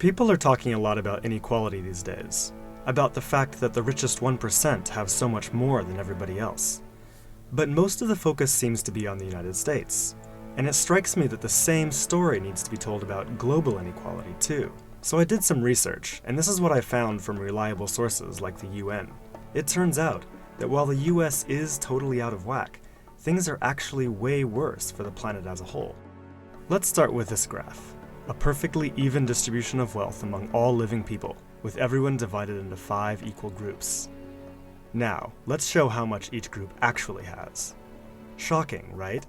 People are talking a lot about inequality these days, about the fact that the richest 1% have so much more than everybody else. But most of the focus seems to be on the United States, and it strikes me that the same story needs to be told about global inequality too. So I did some research, and this is what I found from reliable sources like the UN. It turns out that while the US is totally out of whack, things are actually way worse for the planet as a whole. Let's start with this graph. A perfectly even distribution of wealth among all living people, with everyone divided into 5 equal groups. Now, let's show how much each group actually has. Shocking, right?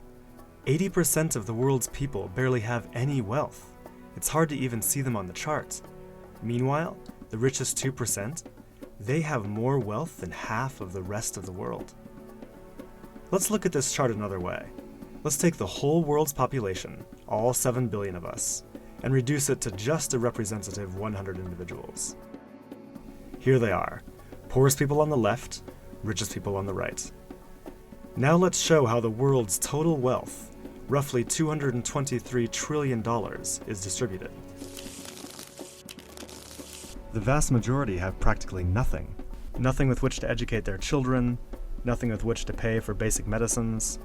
80% of the world's people barely have any wealth. It's hard to even see them on the chart. Meanwhile, the richest 2%, they have more wealth than half of the rest of the world. Let's look at this chart another way. Let's take the whole world's population, all 7 billion of us, and reduce it to just a representative 100 individuals. Here they are, poorest people on the left, richest people on the right. Now let's show how the world's total wealth, roughly $223 trillion, is distributed. The vast majority have practically nothing. Nothing with which to educate their children, nothing with which to pay for basic medicines.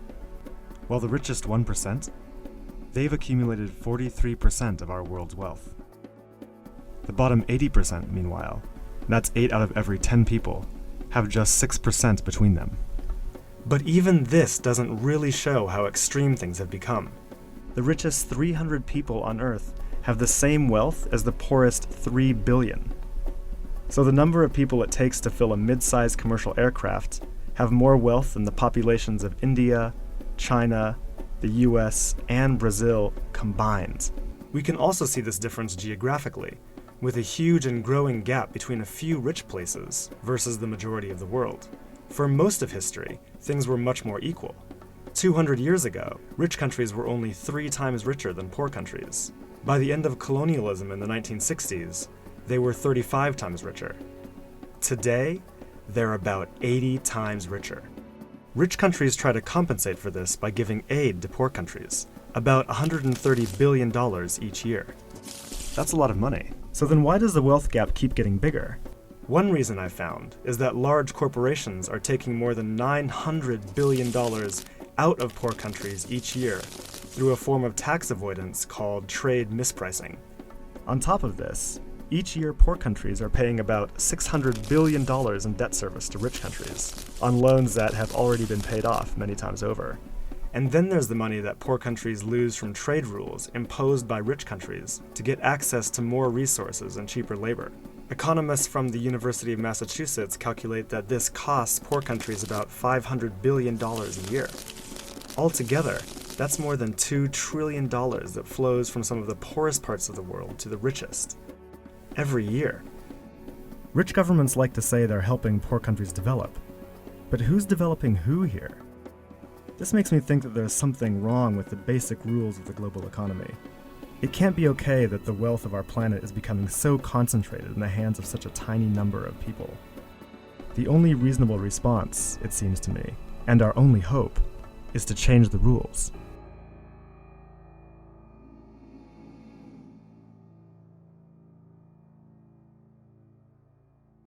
While the richest 1%, they've accumulated 43% of our world's wealth. The bottom 80%, meanwhile, that's 8 out of every 10 people, have just 6% between them. But even this doesn't really show how extreme things have become. The richest 300 people on Earth have the same wealth as the poorest 3 billion. So the number of people it takes to fill a mid-sized commercial aircraft have more wealth than the populations of India, China, the US, and Brazil combined. We can also see this difference geographically, with a huge and growing gap between a few rich places versus the majority of the world. For most of history, things were much more equal. 200 years ago, rich countries were only 3 times richer than poor countries. By the end of colonialism in the 1960s, they were 35 times richer. Today, they're about 80 times richer. Rich countries try to compensate for this by giving aid to poor countries, about $130 billion each year. That's a lot of money. So then why does the wealth gap keep getting bigger? One reason I found is that large corporations are taking more than $900 billion out of poor countries each year through a form of tax avoidance called trade mispricing. On top of this, each year poor countries are paying about $600 billion in debt service to rich countries, on loans that have already been paid off many times over. And then there's the money that poor countries lose from trade rules imposed by rich countries to get access to more resources and cheaper labor. Economists from the University of Massachusetts calculate that this costs poor countries about $500 billion a year. Altogether, that's more than $2 trillion that flows from some of the poorest parts of the world to the richest. Every year. Rich governments like to say they're helping poor countries develop. But who's developing who here? This makes me think that there's something wrong with the basic rules of the global economy. It can't be okay that the wealth of our planet is becoming so concentrated in the hands of such a tiny number of people. The only reasonable response, it seems to me, and our only hope, is to change the rules.